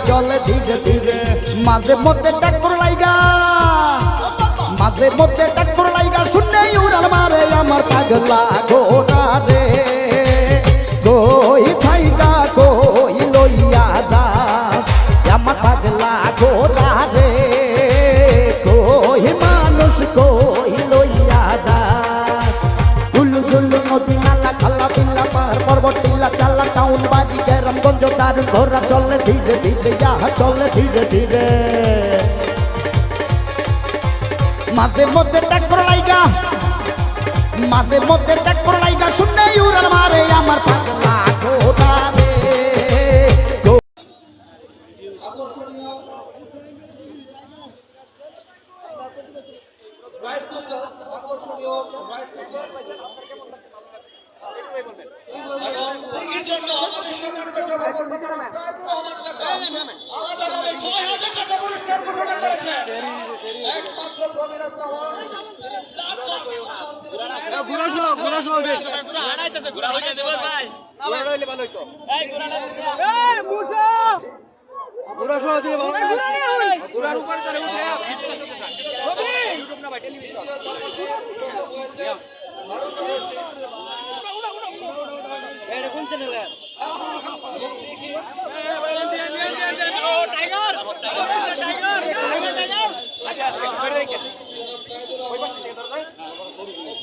চলে ধীরে ধীরে মাঝে মধ্যে ট্যাক্টর লাইগা মাঝে মধ্যে ট্যাক্টর লাইগা শুনে উড়াল মারে আমার পাগলা ঘোড়া রে কই থাইকা কই লইয়া যা আমার পাগলা ঘোড়া রে কই মানুষ কই লইয়া যা উলু জুলু নদী নালা খালা বিল্লা পাহাড় পর্বত টিলা চালা টাউন বাড়ি গ্রামগঞ্জ দারুণ ঘোড়া চলে ধীরে ধীরে চলে ধীরে ধীরে মাঝে মধ্যে ট্যাক্টর লাইগা মাঝে মধ্যে ট্যাক্টর লাইগা শুনে উড়াল মারে আমার পাগলা ঘোড়া রে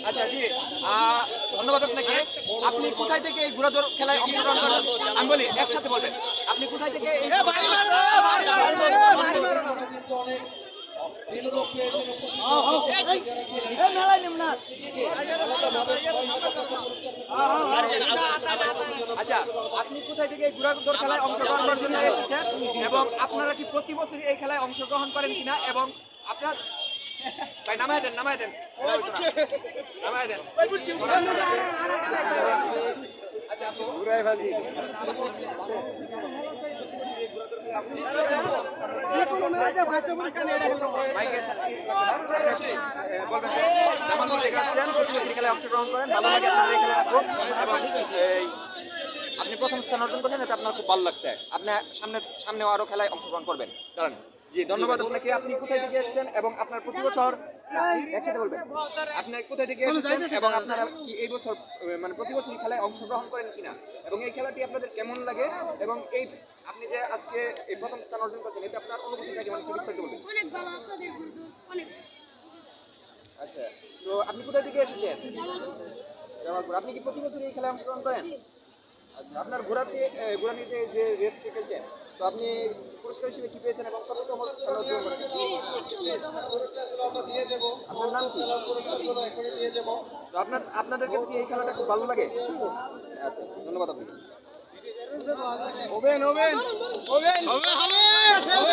আচ্ছা জি ধন্যবাদ আপনাকে। আপনি কোথায় থেকে এই ঘোড়া দৌড় খেলায় অংশগ্রহণ করেন? আমি বলি একসাথে বলবেন, আপনি কোথায় থেকে আচ্ছা আপনি কোথায় থেকে এই ঘোড়া দৌড় খেলায় অংশগ্রহণ করার জন্য এসেছেন এবং আপনারা কি প্রতি বছর এই খেলায় অংশগ্রহণ করেন কিনা এবং আপনার ভাই নামায় দেন নামায় দেন নামায় দেন আচ্ছা ঘুরাই ভাজি অংশগ্রহণ করেন ভালো লাগে আপনি প্রথম স্থান অর্জন করেছেন, এটা আপনার খুব ভালো লাগছে। আপনি সামনেও আরো খেলায় অংশগ্রহণ করবেন। কারণ জি ধন্যবাদ আপনাকে। আপনি কোথায় থেকে এসেছেন এবং আপনার প্রতি বছর একসাথে বলবেন আপনি কোথায় থেকে এসেছেন এবং আপনারা কি এই বছর মানে প্রতি বছর খেলায় অংশগ্রহণ করেন কিনা এবং এই খেলাটি আপনাদের কেমন লাগে এবং এই আপনি যে আজকে এই প্রথম স্থান অর্জন করেছেন এতে আপনার অনুভূতিটা কেমন একটু বিস্তারিত বলবেন। অনেক ভালো, আপনাদের গুরুদুর অনেক। আচ্ছা তো আপনি কোথায় থেকে এসেছেন? জামালপুর। আপনি কি প্রতি বছর এই খেলায় অংশগ্রহণ করেন? আচ্ছা আপনার ঘোড়া নিয়ে যে রেসটি খেলছেন তো আপনি পুরস্কার হিসেবে কি পেয়েছেন এবং কততম স্থান অর্জন করেছেন? আপনার নাম কি? তো আপনাদের কাছে কি এই খেলাটা খুব ভালো লাগে? আচ্ছা ধন্যবাদ আপনাকে। ওবেন ওবেন ওবেন হবে হবে